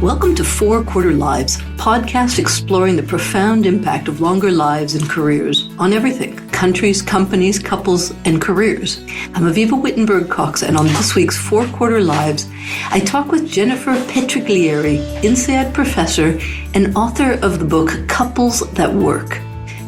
Welcome to Four Quarter Lives, podcast exploring the profound impact of longer lives and careers on everything, countries, companies, couples, and careers. I'm Avivah Wittenberg-Cox, and on this week's Four Quarter Lives, I talk with Jennifer Petriglieri, INSEAD professor and author of the book Couples That Work.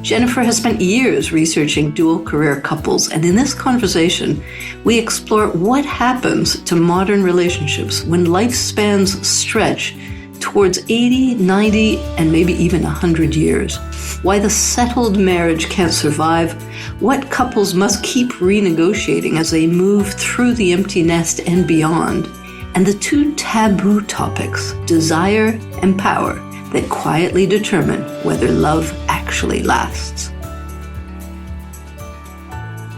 Jennifer has spent years researching dual career couples, and in this conversation, we explore what happens to modern relationships when lifespans stretch towards 80, 90, and maybe even 100 years. Why the settled marriage can't survive, what couples must keep renegotiating as they move through the empty nest and beyond, and the two taboo topics, desire and power, that quietly determine whether love actually lasts.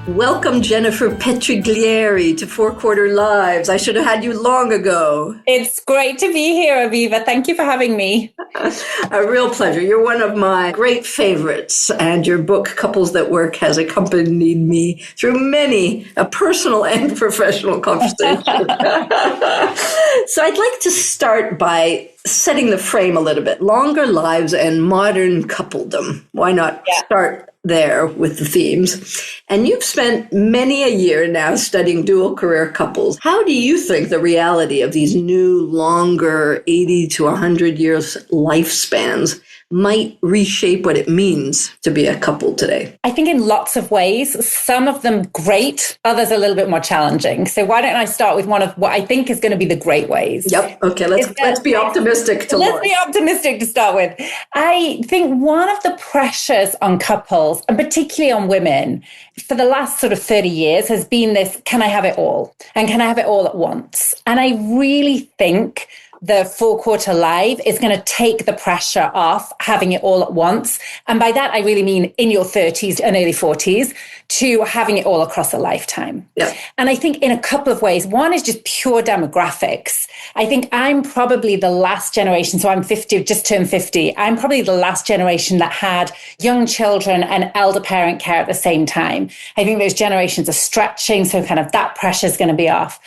Welcome, Jennifer Petriglieri, to Four Quarter Lives. I should have had you long ago. It's great to be here, Avivah. Thank you for having me. A real pleasure. You're one of my great favorites, and your book, Couples That Work, has accompanied me through many personal and professional conversations. So I'd like to start by setting the frame a little bit. Longer lives and modern coupledom. Why not start there with the themes? And you've spent many a year now studying dual career couples. How do you think the reality of these new, longer 80 to 100 years lifespans might reshape what it means to be a couple today? I think in lots of ways, some of them great, others a little bit more challenging. So why don't I start with one of what I think is going to be the great ways? Yep. Okay. Let's be optimistic to Let's be optimistic to start with. I think one of the pressures on couples, and particularly on women, for the last sort of 30 years has been this, can I have it all? And can I have it all at once? And I really think the Four Quarter Live is going to take the pressure off having it all at once. And by that, I really mean in your 30s and early 40s to having it all across a lifetime. Yeah. And I think in a couple of ways. One is just pure demographics. I think I'm probably the last generation. So I'm 50, just turned 50. I'm probably the last generation that had young children and elder parent care at the same time. I think those generations are stretching. So kind of that pressure is going to be off.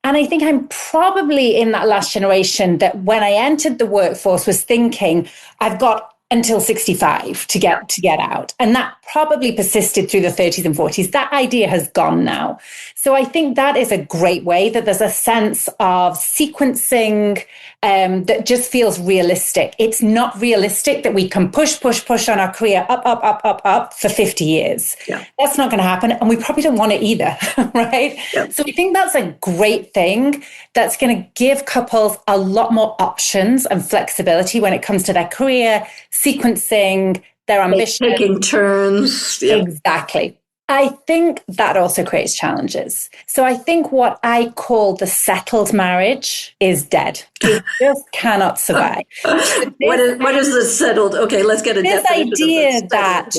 And I think I'm probably in that last generation that when I entered the workforce was thinking, I've got until 65 to get out. And that probably persisted through the 30s and 40s. That idea has gone now. So I think that is a great way that there's a sense of sequencing that just feels realistic. It's not realistic that we can push on our career up for 50 years. Yeah. That's not going to happen. And we probably don't want it either, right? Yeah. So I think that's a great thing that's going to give couples a lot more options and flexibility when it comes to their career, sequencing, their ambition. Taking turns. Yeah. Exactly. I think that also creates challenges. So I think what I call the settled marriage is dead. It just cannot survive. What is the settled? Okay, let's get a definition. This idea that,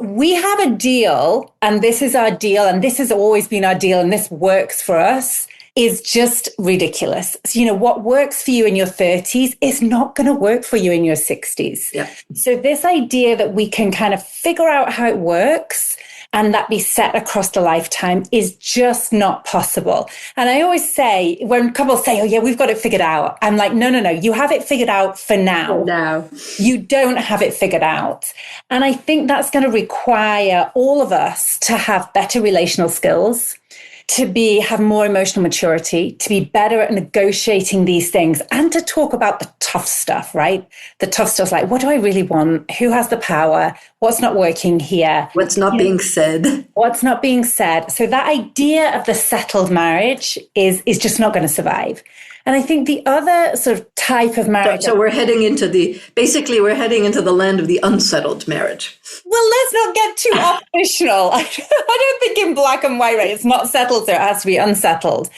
we have a deal, and this is our deal, and this has always been our deal, and this works for us, is just ridiculous. So, what works for you in your 30s is not going to work for you in your 60s. Yeah. So this idea that we can kind of figure out how it works and that be set across the lifetime is just not possible. And I always say, when couples say, oh yeah, we've got it figured out, I'm like, no, you have it figured out for now. For now. You don't have it figured out. And I think that's going to require all of us to have better relational skills, to have more emotional maturity, to be better at negotiating these things, and to talk about the tough stuff, right? The tough stuff like, what do I really want? Who has the power? What's not working here? What's not being said? What's not being said? So that idea of the settled marriage is just not going to survive. And I think the other sort of type of marriage... So we're heading into the land of the unsettled marriage. Well, let's not get too oppositional. I don't think in black and white, right? It's not settled, so it has to be unsettled.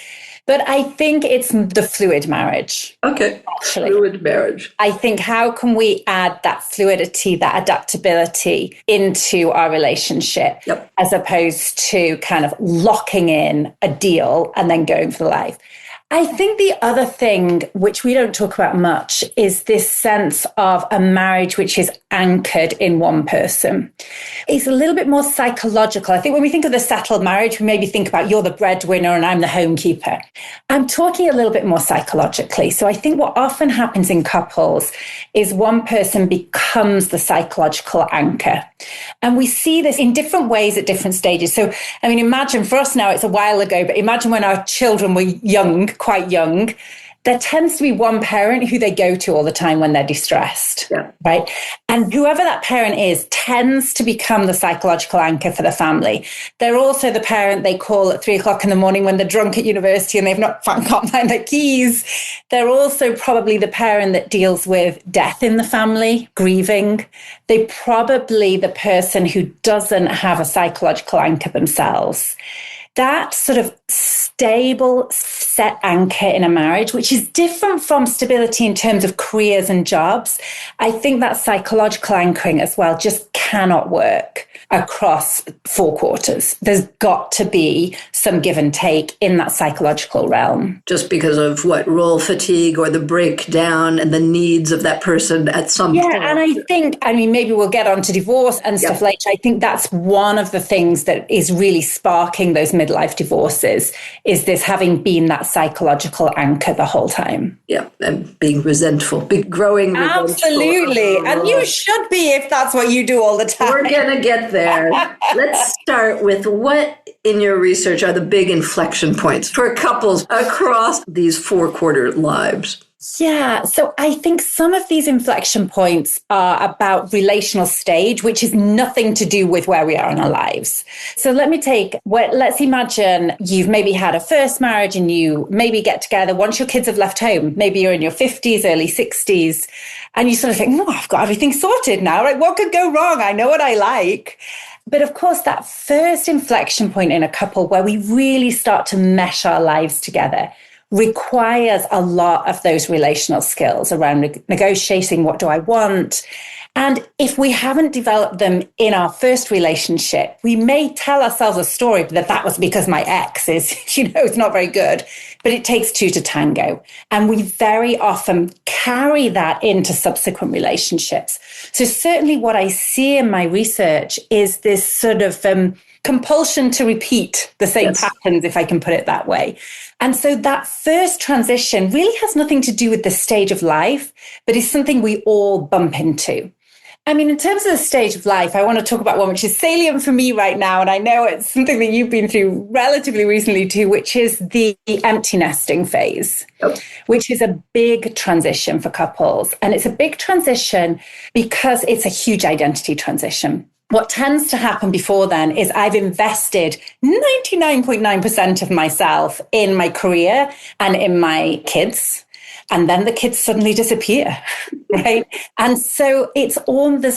But I think it's the fluid marriage. Okay, actually. Fluid marriage. I think how can we add that fluidity, that adaptability into our relationship, as opposed to kind of locking in a deal and then going for life. I think the other thing, which we don't talk about much, is this sense of a marriage which is anchored in one person. It's a little bit more psychological. I think when we think of the settled marriage, we maybe think about you're the breadwinner and I'm the homekeeper. I'm talking a little bit more psychologically. So I think what often happens in couples is one person becomes the psychological anchor. And we see this in different ways at different stages. So, I mean, imagine for us now, it's a while ago, but imagine when our children were young, quite young, there tends to be one parent who they go to all the time when they're distressed, right? And whoever that parent is tends to become the psychological anchor for the family. They're also the parent they call at 3:00 in the morning when they're drunk at university and they've not can't find their keys. They're also probably the parent that deals with death in the family, grieving. They're probably the person who doesn't have a psychological anchor themselves. That sort of stable, set anchor in a marriage, which is different from stability in terms of careers and jobs, I think that psychological anchoring as well just cannot work across 4 quarters. There's got to be some give and take in that psychological realm. Just because of role fatigue or the breakdown and the needs of that person at some point. Yeah, and I mean, maybe we'll get on to divorce and stuff later. I think that's one of the things that is really sparking those midlife divorces, is this having been that psychological anchor the whole time. Yeah, and being resentful, growing resentful. Absolutely. And you should be if that's what you do all the time. We're going to get there. Let's start with what in your research are the big inflection points for couples across these 4-quarter lives? Yeah, so I think some of these inflection points are about relational stage, which is nothing to do with where we are in our lives. So let's imagine you've maybe had a first marriage and you maybe get together once your kids have left home. Maybe you're in your 50s, early 60s, and you sort of think, I've got everything sorted now. Right? What could go wrong? I know what I like. But of course, that first inflection point in a couple where we really start to mesh our lives together requires a lot of those relational skills around negotiating what do I want. And if we haven't developed them in our first relationship, we may tell ourselves a story that was because my ex is, it's not very good, but it takes 2 to tango. And we very often carry that into subsequent relationships. So certainly what I see in my research is this sort of compulsion to repeat the same patterns, if I can put it that way. And so that first transition really has nothing to do with the stage of life, but is something we all bump into. I mean, in terms of the stage of life, I want to talk about one which is salient for me right now. And I know it's something that you've been through relatively recently too, which is the empty nesting phase, which is a big transition for couples. And it's a big transition because it's a huge identity transition. What tends to happen before then is I've invested 99.9% of myself in my career and in my kids. And then the kids suddenly disappear, right? And so there's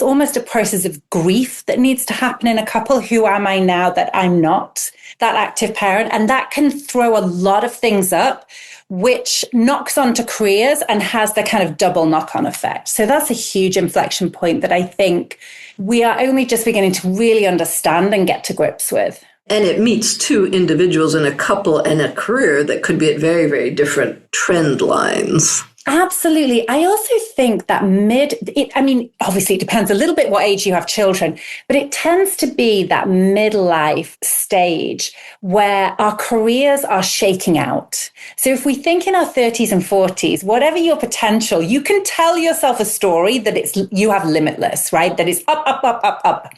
almost a process of grief that needs to happen in a couple. Who am I now that I'm not that active parent? And that can throw a lot of things up, which knocks onto careers and has the kind of double knock-on effect. So that's a huge inflection point that I think we are only just beginning to really understand and get to grips with. And it meets 2 individuals in a couple and a career that could be at very, very different trend lines. Absolutely. I also think that obviously it depends a little bit what age you have children, but it tends to be that midlife stage where our careers are shaking out. So if we think in our 30s and 40s, whatever your potential, you can tell yourself a story that you have limitless, right? That is up, up, up, up, up.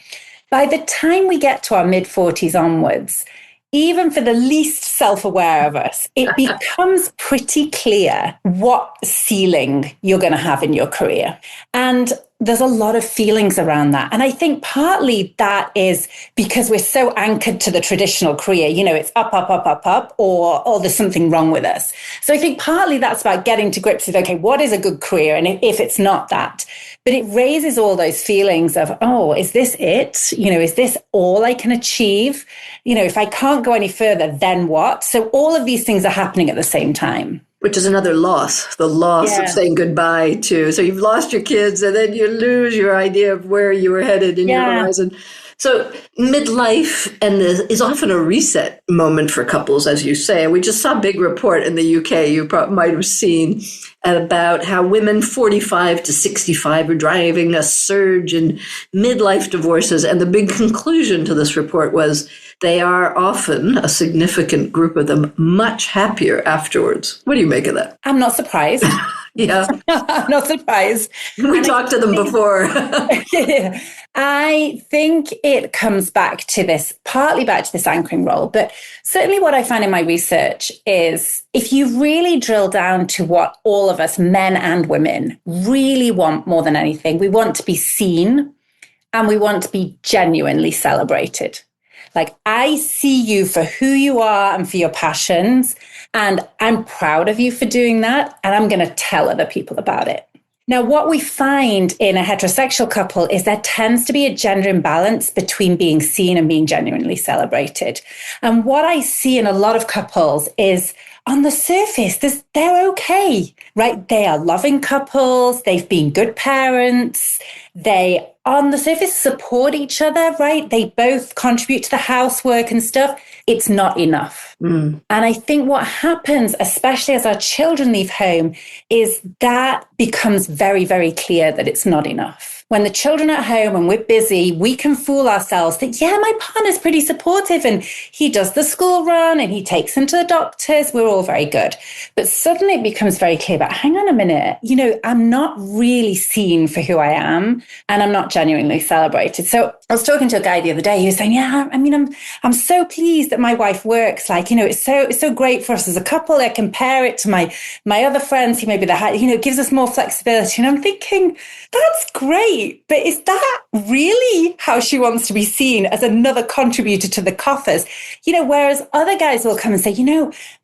By the time we get to our mid-40s onwards, even for the least self-aware of us, it becomes pretty clear what ceiling you're going to have in your career. And there's a lot of feelings around that. And I think partly that is because we're so anchored to the traditional career, it's up, up, up, up, up, or there's something wrong with us. So I think partly that's about getting to grips with, okay, what is a good career? And if it's not that, but it raises all those feelings of, is this it? Is this all I can achieve? If I can't go any further, then what? So all of these things are happening at the same time. Which is another loss, the loss of saying goodbye to. So you've lost your kids and then you lose your idea of where you were headed in your horizon. So midlife and this is often a reset moment for couples, as you say. We just saw a big report in the UK you might have seen about how women 45 to 65 are driving a surge in midlife divorces. And the big conclusion to this report was they are often, a significant group of them, much happier afterwards. What do you make of that? I'm not surprised. Yeah. I'm not surprised. We talked to them before. I think it comes partly back to this anchoring role, but certainly what I find in my research is if you really drill down to what all of us, men and women, really want more than anything, we want to be seen and we want to be genuinely celebrated. Like, I see you for who you are and for your passions, and I'm proud of you for doing that, and I'm going to tell other people about it. Now, what we find in a heterosexual couple is there tends to be a gender imbalance between being seen and being genuinely celebrated. And what I see in a lot of couples is, on the surface, they're okay, right? They are loving couples. They've been good parents. They, on the surface, support each other, right? They both contribute to the housework and stuff. It's not enough. And I think what happens, especially as our children leave home, is that becomes very, very clear that it's not enough. When the children are at home and we're busy, we can fool ourselves that, yeah, my partner's pretty supportive and he does the school run and he takes them to the doctors. We're all very good. But suddenly it becomes very clear, but hang on a minute, I'm not really seen for who I am and I'm not genuinely celebrated. So I was talking to a guy the other day, he was saying, yeah, I'm so pleased that my wife works. Like, it's so great for us as a couple. I compare it to my other friends who maybe it gives us more flexibility. And I'm thinking, that's great. But is that really how she wants to be seen, as another contributor to the coffers? Whereas other guys will come and say,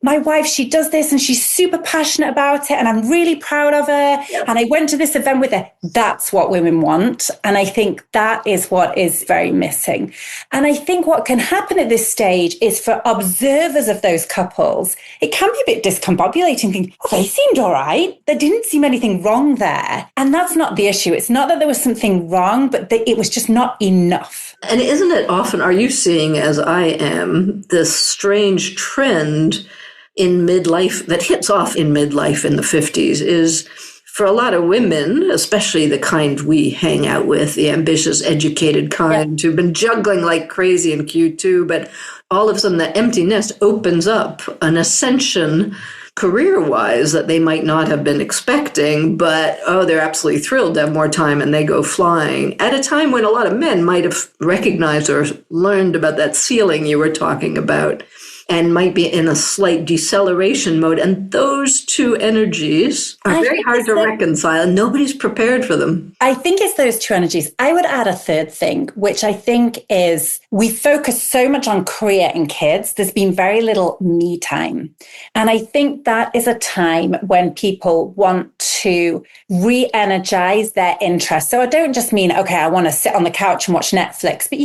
my wife, she does this and she's super passionate about it and I'm really proud of her. Yep. And I went to this event with her. That's what women want. And I think that is what is very missing. And I think what can happen at this stage is for observers of those couples, it can be a bit discombobulating, thinking, oh, they seemed all right. There didn't seem anything wrong there. And that's not the issue. It's not that there was something wrong, but it was just not enough. And isn't it often, are you seeing, as I am, this strange trend in midlife that hits off in midlife in the 50s is for a lot of women, especially the kind we hang out with, the ambitious, educated kind who've been juggling like crazy in Q2, but all of a sudden the empty nest opens up an ascension career-wise that they might not have been expecting, but, they're absolutely thrilled to have more time and they go flying at a time when a lot of men might have recognized or learned about that ceiling you were talking about and might be in a slight deceleration mode. And those two energies are very hard to reconcile. Nobody's prepared for them. I think it's those two energies. I would add a third thing, which I think is we focus so much on career and kids. There's been very little me time. And I think that is a time when people want to re-energize their interest. So I don't just mean, okay, I want to sit on the couch and watch Netflix, but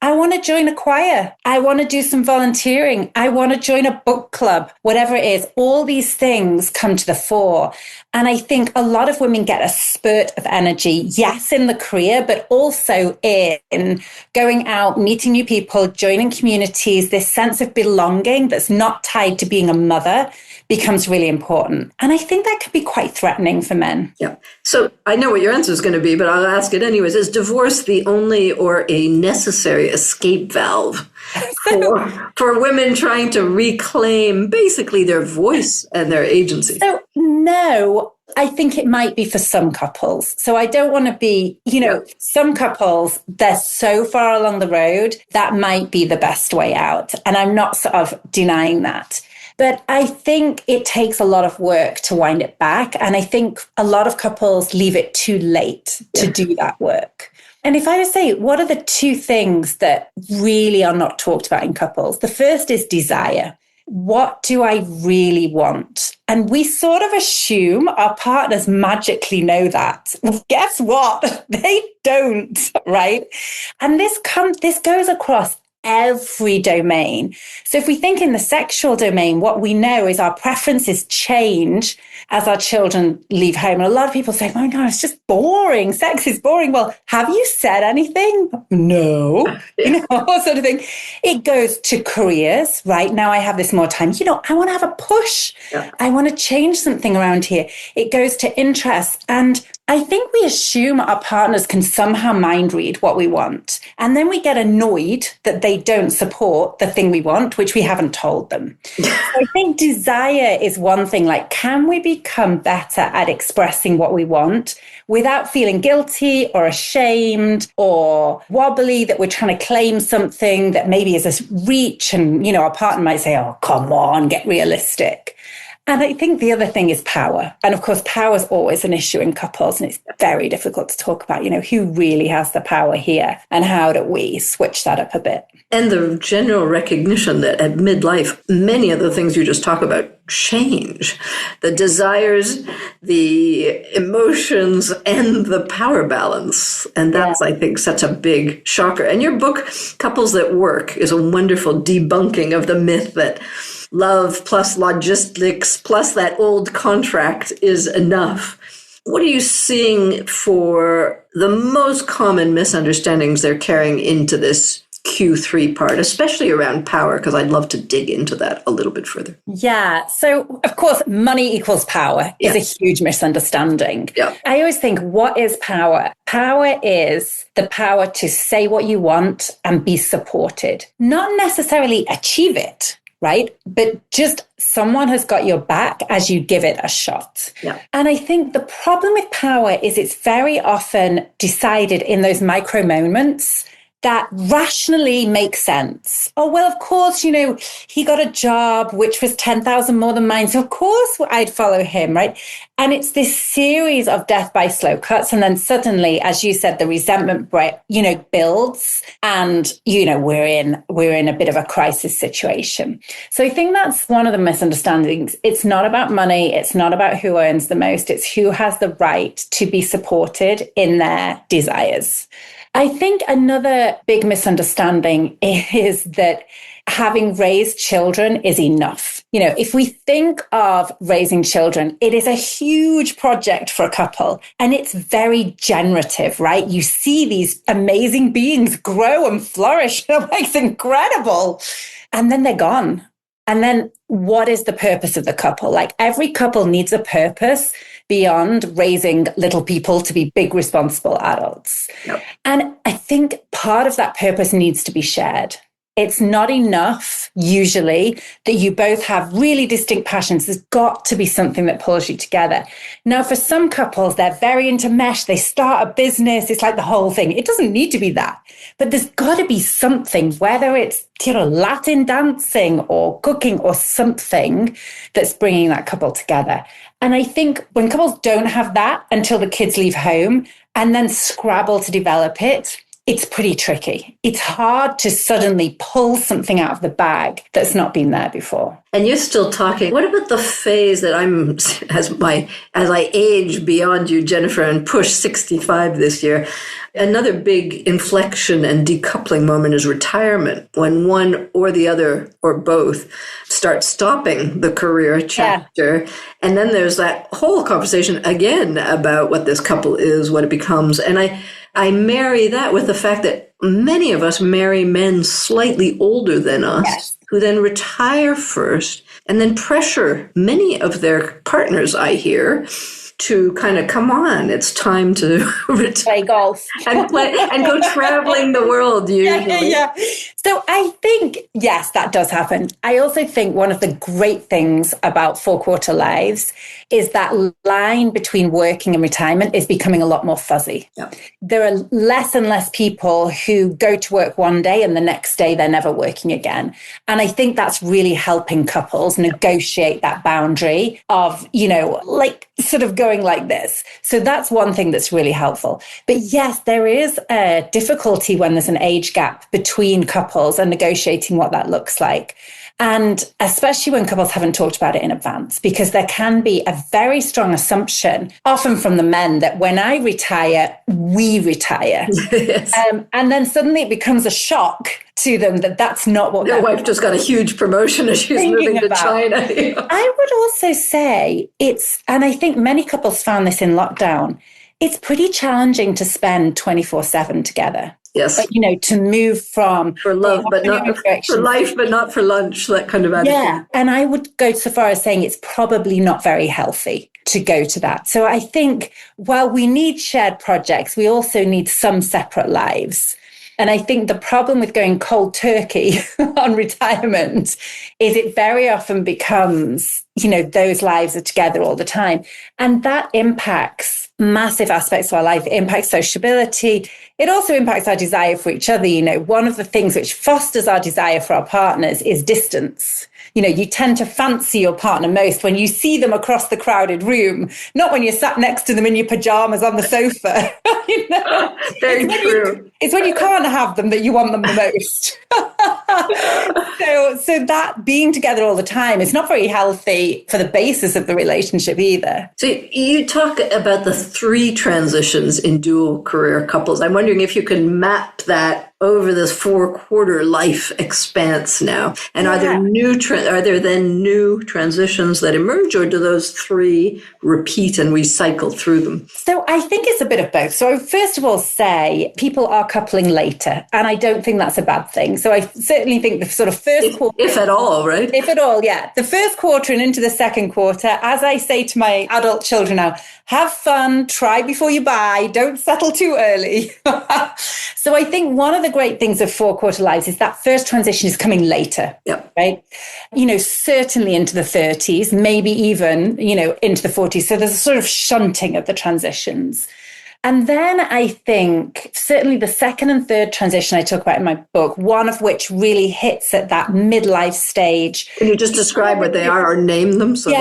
I want to join a choir. I want to do some volunteering. I want to join a book club, whatever it is. All these things come to the fore. And I think a lot of women get a spurt of energy, yes, in the career, but also in going out, meeting new people, joining communities. This sense of belonging that's not tied to being a mother becomes really important. And I think that can be quite threatening for men. Yeah. So I know what your answer is going to be, but I'll ask it anyways. Is divorce the only or a necessary escape valve for women trying to reclaim basically their voice and their agency? So no, I think it might be for some couples. So I don't want to be, some couples, they're so far along the road, that might be the best way out. And I'm not sort of denying that. But I think it takes a lot of work to wind it back. And I think a lot of couples leave it too late to do that work. And if I would say, what are the two things that really are not talked about in couples? The first is desire. What do I really want? And we sort of assume our partners magically know that. Well, guess what? They don't, right? And this goes across every domain. So if we think in the sexual domain, what we know is our preferences change as our children leave home. And a lot of people say, oh my God, it's just boring. Sex is boring. Well, have you said anything? No. Sort of thing. It goes to careers, right? Now I have this more time. I want to have a push. Yeah. I want to change something around here. It goes to interests. And I think we assume our partners can somehow mind read what we want. And then we get annoyed that they don't support the thing we want, which we haven't told them. So I think desire is one thing. Like, can we become better at expressing what we want without feeling guilty or ashamed or wobbly that we're trying to claim something that maybe is a reach? And, our partner might say, oh, come on, get realistic. And I think the other thing is power. And of course, power is always an issue in couples. And it's very difficult to talk about, who really has the power here and how do we switch that up a bit? And the general recognition that at midlife, many of the things you just talk about change. The desires, the emotions, and the power balance. And that's, I think, such a big shocker. And your book, Couples That Work, is a wonderful debunking of the myth that love plus logistics plus that old contract is enough. What are you seeing for the most common misunderstandings they're carrying into this Q3 part, especially around power? Because I'd love to dig into that a little bit further. Yeah. So, of course, money equals power is a huge misunderstanding. Yeah. I always think, what is power? Power is the power to say what you want and be supported, not necessarily achieve it. Right? But just someone has got your back as you give it a shot. Yeah. And I think the problem with power is it's very often decided in those micro moments that rationally make sense. Oh, well, of course, he got a job which was 10,000 more than mine. So of course I'd follow him, right? And it's this series of death by slow cuts. And then suddenly, as you said, the resentment, builds and, we're in a bit of a crisis situation. So I think that's one of the misunderstandings. It's not about money. It's not about who earns the most. It's who has the right to be supported in their desires. I think another big misunderstanding is that having raised children is enough. If we think of raising children, it is a huge project for a couple and it's very generative, right? You see these amazing beings grow and flourish. It's incredible. And then they're gone. And then what is the purpose of the couple? Like, every couple needs a purpose beyond raising little people to be big, responsible adults. Yep. And I think part of that purpose needs to be shared. It's not enough, usually, that you both have really distinct passions. There's got to be something that pulls you together. Now, for some couples, they're very into mesh. They start a business. It's like the whole thing. It doesn't need to be that. But there's got to be something, whether it's, Latin dancing or cooking or something that's bringing that couple together. And I think when couples don't have that until the kids leave home and then scrabble to develop it, it's pretty tricky. It's hard to suddenly pull something out of the bag that's not been there before. And you're still talking. What about the phase that I'm, as I age beyond you, Jennifer, and push 65 this year? Another big inflection and decoupling moment is retirement, when one or the other or both start stopping the career chapter. Yeah. And then there's that whole conversation again about what this couple is, what it becomes. And I marry that with the fact that many of us marry men slightly older than us, who then retire first and then pressure many of their partners, I hear, to kind of, come on, it's time to play golf and go traveling the world. Usually. Yeah. So I think, yes, that does happen. I also think one of the great things about 4/4 lives is that line between working and retirement is becoming a lot more fuzzy. Yeah. There are less and less people who go to work one day and the next day they're never working again. And I think that's really helping couples negotiate that boundary of, sort of going like this. So that's one thing that's really helpful. But yes, there is a difficulty when there's an age gap between couples and negotiating what that looks like. And especially when couples haven't talked about it in advance, because there can be a very strong assumption, often from the men, that when I retire, we retire. Yes. And then suddenly it becomes a shock to them that that's not what their wife just got a huge promotion as she's moving to China. I would also say and I think many couples found this in lockdown, it's pretty challenging to spend 24/7 together. Yes. But, to move from for love, but not for life, but not for lunch, that kind of attitude. Yeah. And I would go so far as saying it's probably not very healthy to go to that. So I think while we need shared projects, we also need some separate lives. And I think the problem with going cold turkey on retirement is it very often becomes, those lives are together all the time. And that impacts massive aspects of our life. It impacts sociability. It also impacts our desire for each other. One of the things which fosters our desire for our partners is distance. You tend to fancy your partner most when you see them across the crowded room, not when you're sat next to them in your pajamas on the sofa. Very true. It's when you can't have them that you want them the most. So that being together all the time is not very healthy for the basis of the relationship either. So you talk about the 3 transitions in dual career couples. I'm wondering if you can map that over this 4-quarter life expanse now. And are there then new transitions that emerge, or do those 3 repeat and we cycle through them? So I think it's a bit of both. So I first of all say people are coupling later, and I don't think that's a bad thing. So I certainly think the sort of first quarter... If at all, right? If at all, yeah. The first quarter and into the second quarter, as I say to my adult children now, have fun, try before you buy, don't settle too early. So I think one of the great things of 4-quarter lives is that first transition is coming later, right? Certainly into the 30s, maybe even, into the 40s. So there's a sort of shunting of the transitions. And then I think certainly the second and third transition I talk about in my book, one of which really hits at that midlife stage. Can you just describe what they are or name them? So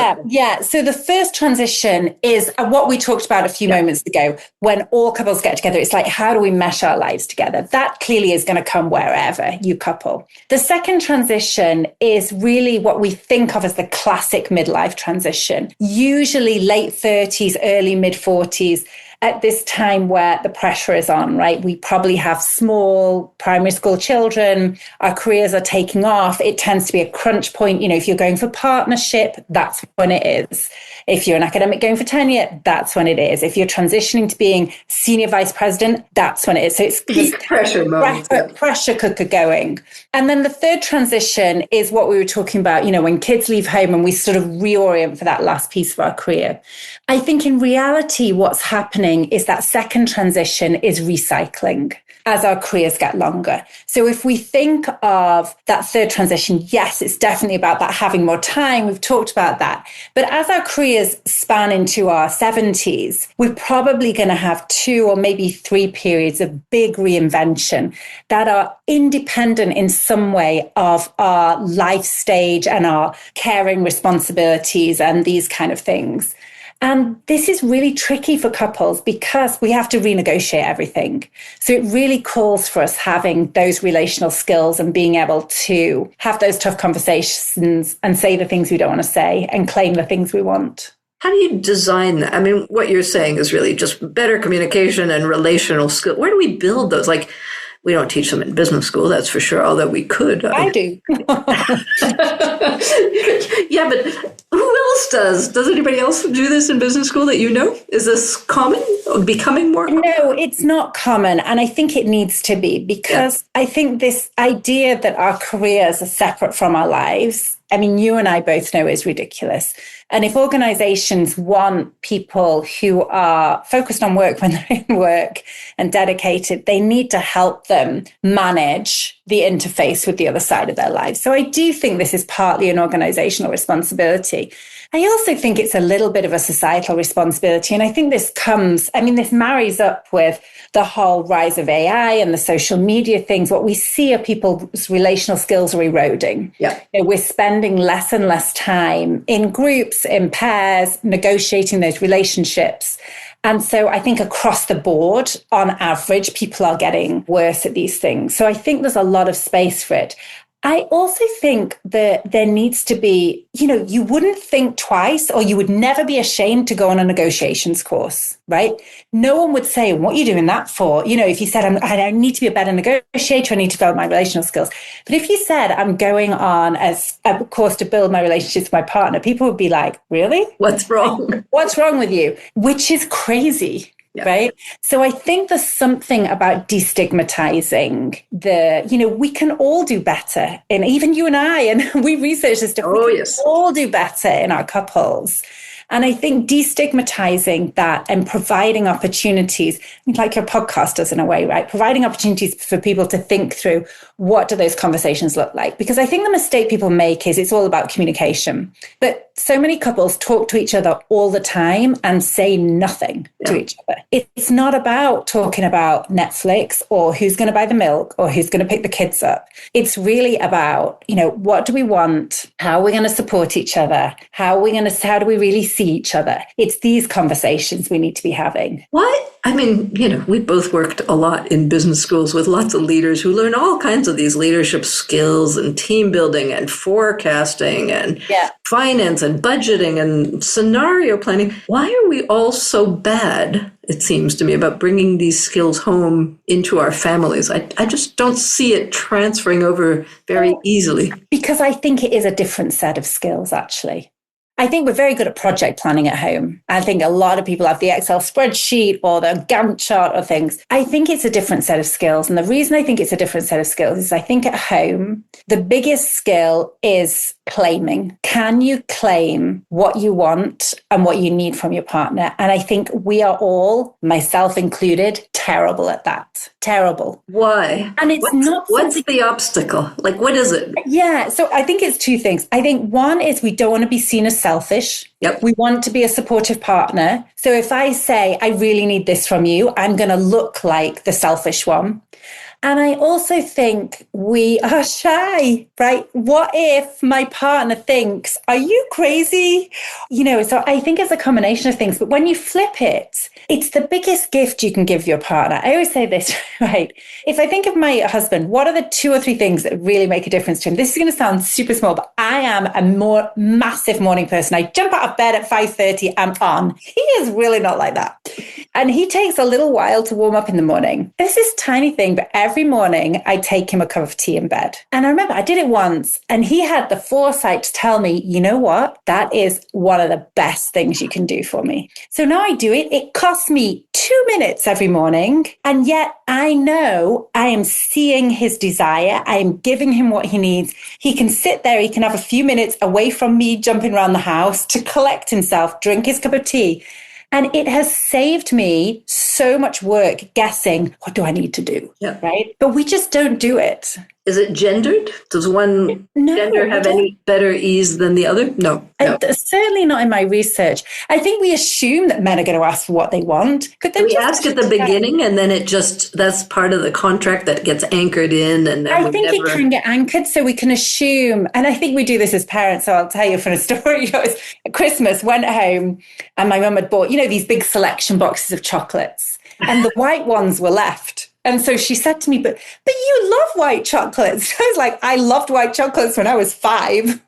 So the first transition is what we talked about a few moments ago. When all couples get together, it's like, how do we mesh our lives together? That clearly is going to come wherever you couple. The second transition is really what we think of as the classic midlife transition, usually late 30s, early mid 40s. At this time where the pressure is on, right? We probably have small primary school children. Our careers are taking off. It tends to be a crunch point. If you're going for partnership, that's when it is. If you're an academic going for tenure, that's when it is. If you're transitioning to being senior vice president, that's when it is. So it's peak pressure moment. Pressure cooker going. And then the third transition is what we were talking about, when kids leave home and we sort of reorient for that last piece of our career. I think in reality, what's happening is that second transition is recycling as our careers get longer. So if we think of that third transition, yes, it's definitely about that having more time. We've talked about that. But as our careers span into our 70s, we're probably going to have 2 or maybe 3 periods of big reinvention that are independent in some way of our life stage and our caring responsibilities and these kind of things. And this is really tricky for couples because we have to renegotiate everything. So it really calls for us having those relational skills and being able to have those tough conversations and say the things we don't want to say and claim the things we want. How do you design that? I mean, what you're saying is really just better communication and relational skill. Where do we build those? Like, we don't teach them in business school, that's for sure, although we could. I do. Yeah, but who else does? Does anybody else do this in business school that you know? Is this common or becoming more common? No, it's not common. And I think it needs to be because I think this idea that our careers are separate from our lives, I mean, you and I both know is ridiculous. And if organizations want people who are focused on work when they're in work and dedicated, they need to help them manage the interface with the other side of their lives. So I do think this is partly an organizational responsibility. I also think it's a little bit of a societal responsibility. And I think this marries up with the whole rise of AI and the social media things. What we see are people's relational skills are eroding. Yeah. We're spending less and less time in groups, in pairs, negotiating those relationships. And so I think across the board, on average, people are getting worse at these things. So I think there's a lot of space for it. I also think that there needs to be, you wouldn't think twice, or you would never be ashamed to go on a negotiations course, right? No one would say, what are you doing that for? If you said, I need to be a better negotiator, I need to develop my relational skills. But if you said, I'm going on a course to build my relationships with my partner, people would be like, really? What's wrong? What's wrong with you? Which is crazy. Yeah. Right. So I think there's something about destigmatizing we can all do better. And even you and I, and we research this stuff, we can all do better in our couples. And I think destigmatizing that and providing opportunities, like your podcast does in a way, right? Providing opportunities for people to think through, what do those conversations look like? Because I think the mistake people make is it's all about communication. But so many couples talk to each other all the time and say nothing to each other. It's not about talking about Netflix or who's going to buy the milk or who's going to pick the kids up. It's really about, what do we want? How are we going to support each other? How do we really see each other? It's these conversations we need to be having. What? I mean, we both worked a lot in business schools with lots of leaders who learn all kinds of these leadership skills and team building and forecasting and finance and budgeting and scenario planning. Why are we all so bad, it seems to me, about bringing these skills home into our families? I just don't see it transferring over very easily. Because I think it is a different set of skills, actually. I think we're very good at project planning at home. I think a lot of people have the Excel spreadsheet or the Gantt chart or things. I think it's a different set of skills. And the reason I think it's a different set of skills is I think at home, the biggest skill is claiming. Can you claim what you want and what you need from your partner? And I think we are all, myself included, terrible at that. Terrible. Why? And it's what's the obstacle? Like, what is it? Yeah. So I think it's two things. I think one is we don't want to be seen as selfish. Yep. We want to be a supportive partner. So if I say, I really need this from you, I'm going to look like the selfish one. And I also think we are shy, right? What if my partner thinks, are you crazy? So I think it's a combination of things. But when you flip it, it's the biggest gift you can give your partner. I always say this, right? If I think of my husband, what are the 2 or 3 things that really make a difference to him? This is going to sound super small, but I am a more massive morning person. I jump out of bed at 5:30, I'm on. He is really not like that. And he takes a little while to warm up in the morning. It's this tiny thing, but every morning I take him a cup of tea in bed. And I remember I did it once and he had the foresight to tell me, you know what? That is one of the best things you can do for me. So now I do it. It costs me 2 minutes every morning. And yet I know I am seeing his desire. I am giving him what he needs. He can sit there. He can have a few minutes away from me jumping around the house to collect himself, drink his cup of tea. And it has saved me so much work guessing, what do I need to do? Yeah. Right? But we just don't do it. Is it gendered? Does one gender have any better ease than the other? No. Certainly not in my research. I think we assume that men are going to ask for what they want. We ask at the beginning and then that's part of the contract that gets anchored in. And I think it can get anchored so we can assume. And I think we do this as parents. So I'll tell you from a story. At Christmas, went home and my mum had bought, these big selection boxes of chocolates and the white ones were left. And so she said to me, but you love white chocolates. I was like, I loved white chocolates when I was 5,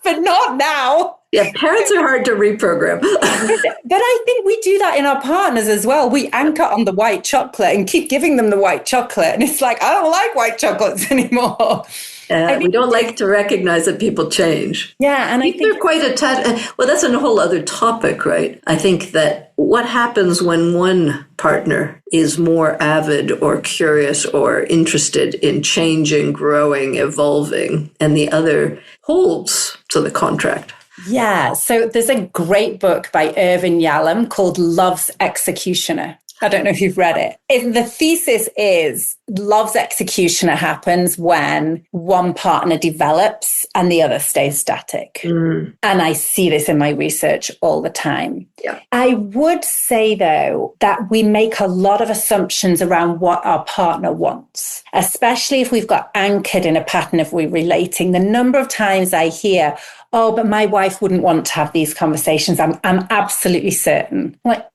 but not now. Yeah, parents are hard to reprogram. But I think we do that in our partners as well. We anchor on the white chocolate and keep giving them the white chocolate. And it's like, I don't like white chocolates anymore. We don't like to recognize that people change. Yeah, and I think they're quite attached. Well, that's a whole other topic, right? I think that what happens when one partner is more avid or curious or interested in changing, growing, evolving, and the other holds to the contract. Yeah, so there's a great book by Irvin Yalom called Love's Executioner. I don't know if you've read it. The thesis is love's executioner happens when one partner develops and the other stays static. And I see this in my research all the time. Yeah. I would say, though, that we make a lot of assumptions around what our partner wants, especially if we've got anchored in a pattern of we relating. The number of times I hear, oh, but my wife wouldn't want to have these conversations. I'm absolutely certain. Like,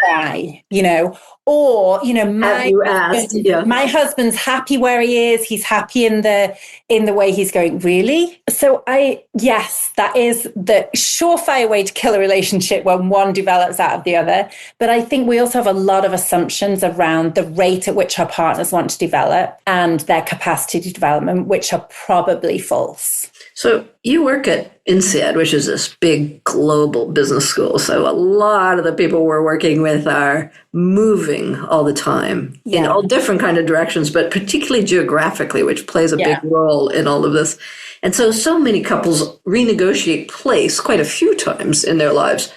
why, or, Have you asked? Yeah. my husband's happy where he is. He's happy in the way he's going. Really? So yes, that is the surefire way to kill a relationship when one develops out of the other. But I think we also have a lot of assumptions around the rate at which our partners want to develop and their capacity to development, which are probably false. So you work at INSEAD, which is this big global business school. So a lot of the people we're working with are moving all the time in all different kind of directions, but particularly geographically, which plays a big role in all of this. And so many couples renegotiate place quite a few times in their lives,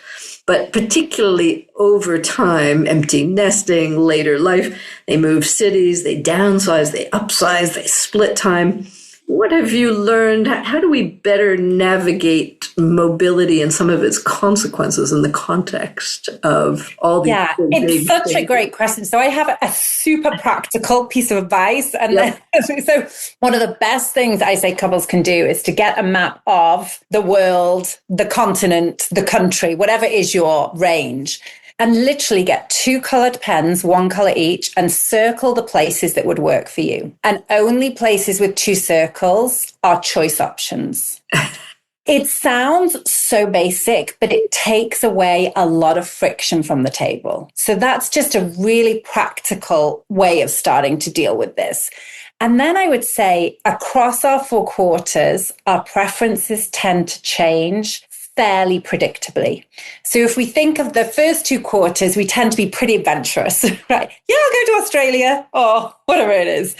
but particularly over time, empty nesting, later life, they move cities, they downsize, they upsize, they split time. What have you learned? How do we better navigate mobility and some of its consequences in the context of all these it's such a great question. So I have a super practical piece of advice. And so one of the best things I say couples can do is to get a map of the world, the continent, the country, whatever is your range, and literally get 2 colored pens, 1 color each, and circle the places that would work for you. And only places with 2 circles are choice options. It sounds so basic, but it takes away a lot of friction from the table. So that's just a really practical way of starting to deal with this. And then I would say across our 4 quarters, our preferences tend to change fairly predictably. So if we think of the first 2 quarters, we tend to be pretty adventurous, right? Yeah, I'll go to Australia or whatever it is.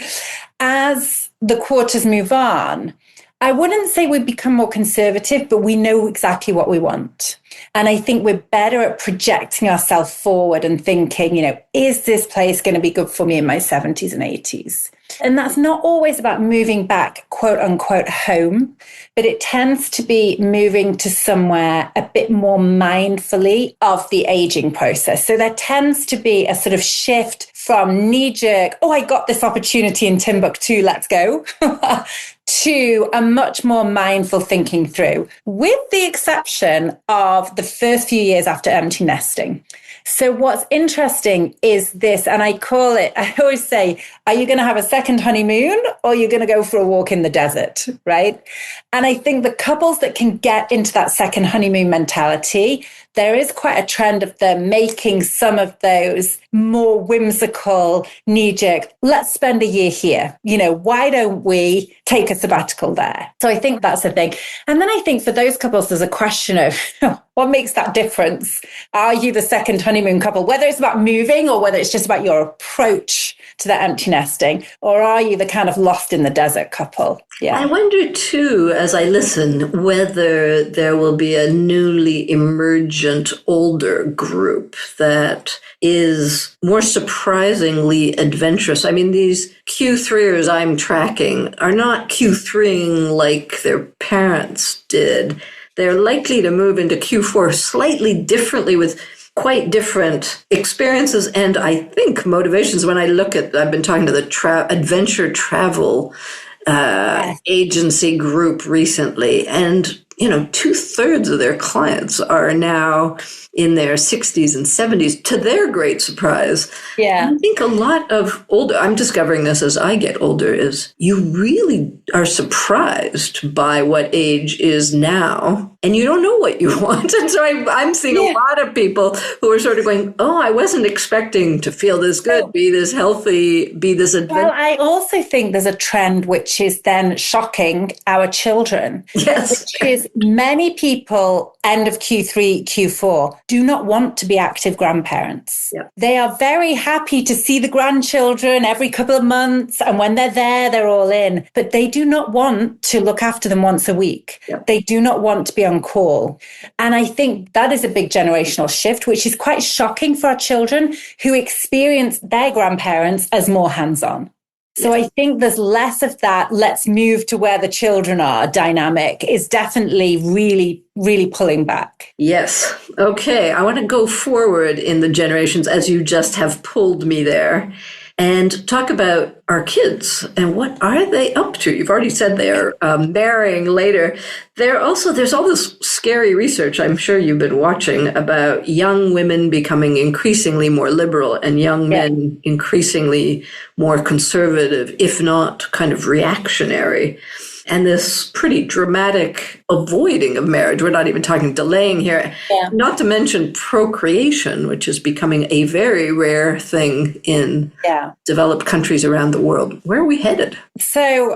As the quarters move on, I wouldn't say we become more conservative, but we know exactly what we want. And I think we're better at projecting ourselves forward and thinking, is this place going to be good for me in my 70s and 80s? And that's not always about moving back, quote unquote, home, but it tends to be moving to somewhere a bit more mindfully of the aging process. So there tends to be a sort of shift from knee-jerk, oh, I got this opportunity in Timbuktu, let's go, to a much more mindful thinking through, with the exception of the first few years after empty nesting. So what's interesting is this, and I always say, are you going to have a second honeymoon or are you going to go for a walk in the desert, right? And I think the couples that can get into that second honeymoon mentality, there is quite a trend of them making some of those more whimsical, knee-jerk, let's spend a year here. Why don't we take a sabbatical there? So I think that's the thing. And then I think for those couples, there's a question of what makes that difference? Are you the second honeymoon couple, whether it's about moving or whether it's just about your approach to that empty nesting, or are you the kind of lost in the desert couple? Yeah. I wonder too, as I listen, whether there will be a newly emergent older group that is more surprisingly adventurous. I mean, these Q3ers I'm tracking are not Q3ing like their parents did. They're likely to move into Q4 slightly differently with quite different experiences and I think motivations. When I look at, I've been talking to the adventure travel agency group recently, and 2/3 of their clients are now in their 60s and 70s, to their great surprise. Yeah. I think a lot of I'm discovering this as I get older, is you really are surprised by what age is now, and you don't know what you want. And so I'm seeing a lot of people who are sort of going, oh, I wasn't expecting to feel this good, be this healthy, be this adventurous. Well, I also think there's a trend which is then shocking our children. Yes. Which is many people, end of Q3, Q4, do not want to be active grandparents. Yep. They are very happy to see the grandchildren every couple of months. And when they're there, they're all in. But they do not want to look after them once a week. Yep. They do not want to be on call. And I think that is a big generational shift, which is quite shocking for our children who experience their grandparents as more hands-on. So I think there's less of that, let's move to where the children are dynamic is definitely really, really pulling back. Yes. Okay. I want to go forward in the generations as you just have pulled me there. and talk about our kids and what are they up to. You've already said they're marrying later. There's all this scary research I'm sure you've been watching about young women becoming increasingly more liberal and young men increasingly more conservative, if not kind of reactionary. And this pretty dramatic avoiding of marriage. We're not even talking delaying here. Yeah. Not to mention procreation, which is becoming a very rare thing in developed countries around the world. Where are we headed? So,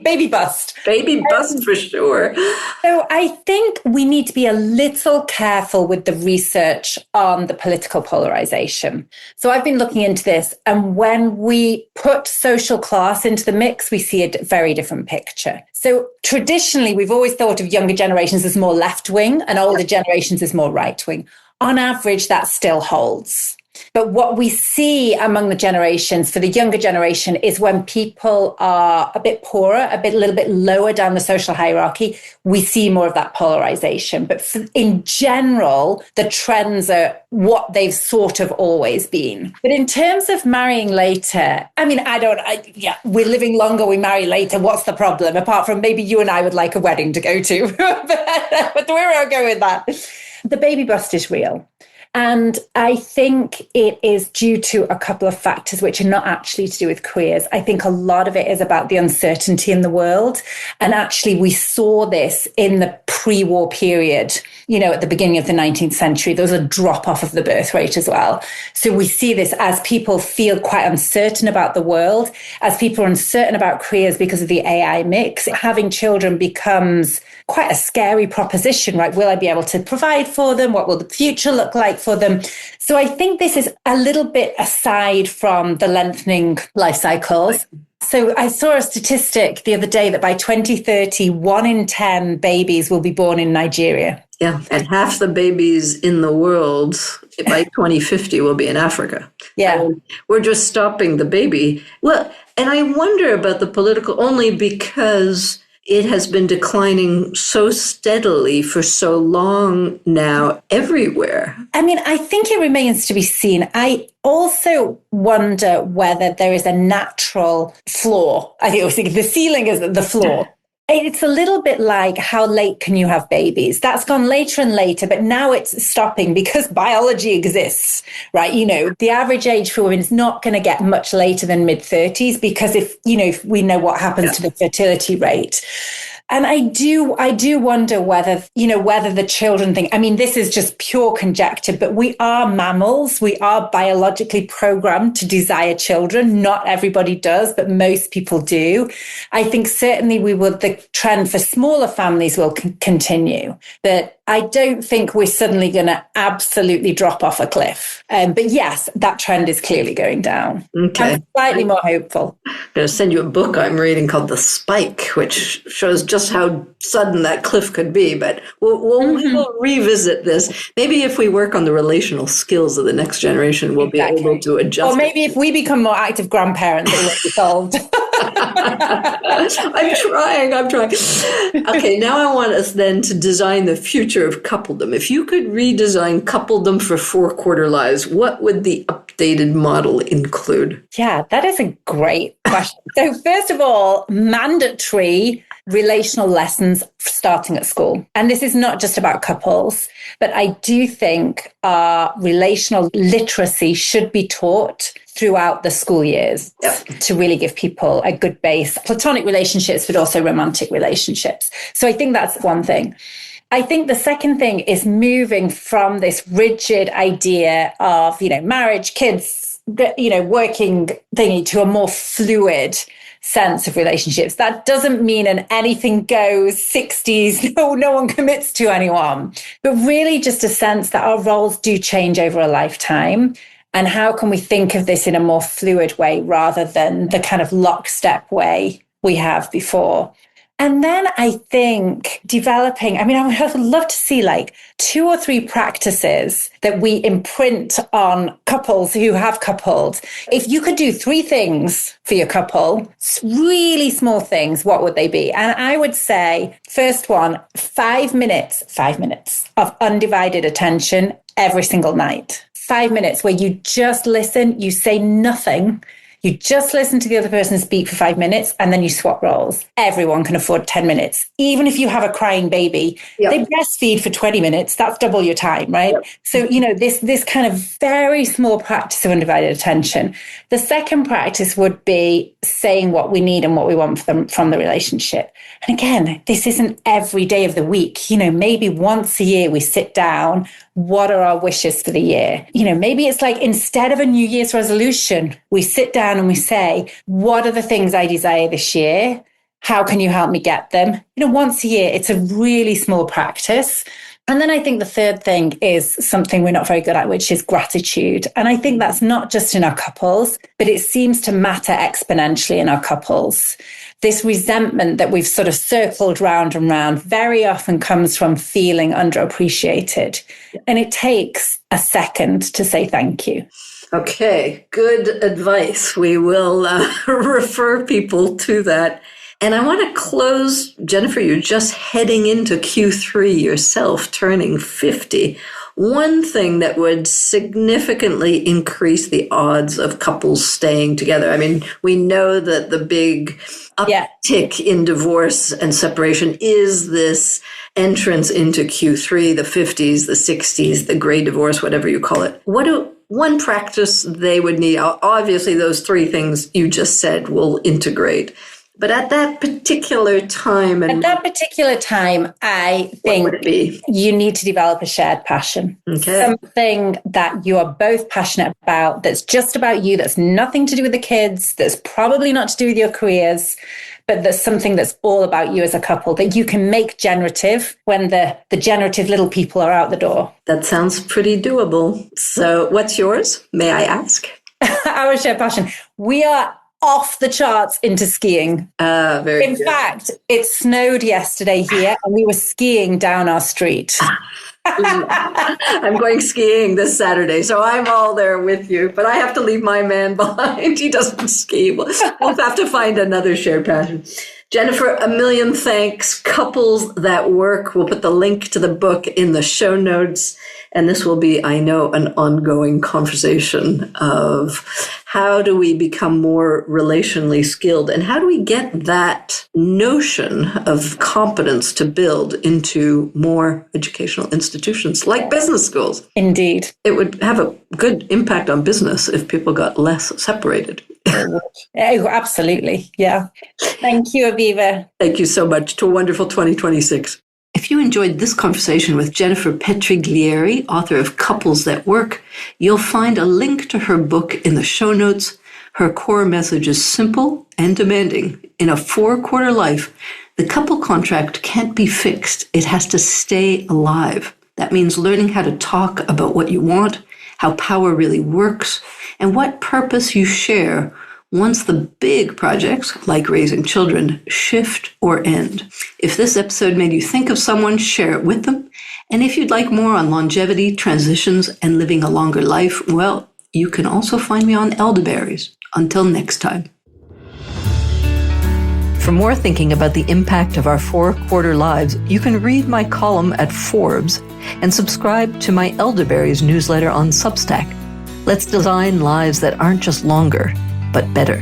baby bust. Baby bust for sure. So I think we need to be a little careful with the research on the political polarization. So I've been looking into this, and when we put social class into the mix, we see a very different picture. So traditionally, we've always thought of younger generations as more left-wing and older generations as more right-wing. On average, that still holds. But what we see among the generations for the younger generation is when people are a bit poorer, a little bit lower down the social hierarchy, we see more of that polarization. But in general, the trends are what they've sort of always been. But in terms of marrying later, I mean, we're living longer, we marry later. What's the problem? Apart from maybe you and I would like a wedding to go to. But where are we going with that? The baby bust is real. And I think it is due to a couple of factors which are not actually to do with careers. I think a lot of it is about the uncertainty in the world. And actually, we saw this in the pre-war period, at the beginning of the 19th century. There was a drop off of the birth rate as well. So we see this as people feel quite uncertain about the world, as people are uncertain about careers because of the AI mix. Having children becomes quite a scary proposition, right? Will I be able to provide for them? What will the future look like for them? So I think this is a little bit aside from the lengthening life cycles. So I saw a statistic the other day that by 2030, 1 in 10 babies will be born in Nigeria. Yeah, and half the babies in the world by 2050 will be in Africa. Yeah. We're just stopping the baby. Well, and I wonder about the political only because it has been declining so steadily for so long now everywhere. I mean, I think it remains to be seen. I also wonder whether there is a natural floor. I think the ceiling is the floor. It's a little bit like how late can you have babies? That's gone later and later, but now it's stopping because biology exists, right? The average age for women is not going to get much later than mid-30s because if we know what happens to the fertility rate. And I do wonder whether the children thing, I mean, this is just pure conjecture, but we are mammals. We are biologically programmed to desire children. Not everybody does, but most people do. I think certainly the trend for smaller families will continue, but I don't think we're suddenly going to absolutely drop off a cliff. But yes, that trend is clearly going down. Okay. I'm slightly more hopeful. I'm going to send you a book I'm reading called The Spike, which shows just how sudden that cliff could be. But we'll revisit this. Maybe if we work on the relational skills of the next generation, we'll be able to adjust. Or maybe if we become more active grandparents, it will be solved. I'm trying. Okay, now I want us then to design the future of coupledom. If you could redesign coupledom for 4 quarter lives, what would the updated model include? Yeah, that is a great question. So first of all, mandatory relational lessons starting at school. And this is not just about couples, but I do think relational literacy should be taught throughout the school years to really give people a good base, platonic relationships, but also romantic relationships. So I think that's one thing. I think the second thing is moving from this rigid idea of, marriage, kids, working thingy to a more fluid sense of relationships. That doesn't mean an anything goes 60s, no one commits to anyone, but really just a sense that our roles do change over a lifetime. And how can we think of this in a more fluid way rather than the kind of lockstep way we have before? And then I think developing, I would love to see 2 or 3 practices that we imprint on couples who have coupled. If you could do 3 things for your couple, really small things, what would they be? And I would say, first one, 5 minutes of undivided attention every single night. 5 minutes where you just listen, you say nothing. You just listen to the other person speak for 5 minutes and then you swap roles. Everyone can afford 10 minutes. Even if you have a crying baby, they breastfeed for 20 minutes. That's double your time, right? So, this kind of very small practice of undivided attention. The second practice would be saying what we need and what we want from the relationship. And again, this isn't every day of the week. Maybe once a year we sit down. What are our wishes for the year? Maybe it's like, instead of a New Year's resolution, we sit down and we say, what are the things I desire this year? How can you help me get them? Once a year, it's a really small practice. And then I think the third thing is something we're not very good at, which is gratitude. And I think that's not just in our couples, but it seems to matter exponentially in our couples. This resentment that we've sort of circled round and round very often comes from feeling underappreciated. And it takes a second to say thank you. Okay, good advice. We will refer people to that. And I want to close, Jennifer, you're just heading into Q3 yourself, turning 50. One thing that would significantly increase the odds of couples staying together. I mean, we know that the big uptick in divorce and separation is this entrance into Q3, the 50s, the 60s, the gray divorce, whatever you call it. One practice they would need? Obviously, those three things you just said will integrate. But at that particular time... I think you need to develop a shared passion. Okay. Something that you are both passionate about, that's just about you, that's nothing to do with the kids, that's probably not to do with your careers, but there's something that's all about you as a couple that you can make generative when the generative little people are out the door. That sounds pretty doable. So what's yours? May I ask? Our shared passion. We are off the charts into skiing. In fact, it snowed yesterday here and we were skiing down our street. I'm going skiing this Saturday, so I'm all there with you. But I have to leave my man behind. He doesn't ski. We'll have to find another shared passion. Jennifer, a million thanks. Couples That Work. We'll put the link to the book in the show notes. And this will be, I know, an ongoing conversation of how do we become more relationally skilled and how do we get that notion of competence to build into more educational institutions like business schools. Indeed. It would have a good impact on business if people got less separated. Oh, absolutely. Yeah. Thank you, Avivah. Thank you so much. To a wonderful 2026. If you enjoyed this conversation with Jennifer Petriglieri, author of Couples That Work, you'll find a link to her book in the show notes. Her core message is simple and demanding. In a 4-quarter life, the couple contract can't be fixed. It has to stay alive. That means learning how to talk about what you want, how power really works, and what purpose you share once the big projects, like raising children, shift or end. If this episode made you think of someone, share it with them. And if you'd like more on longevity, transitions, and living a longer life, well, you can also find me on elderberries. Until next time. For more thinking about the impact of our 4-quarter lives, you can read my column at Forbes and subscribe to my Elderberries newsletter on Substack. Let's design lives that aren't just longer, but better.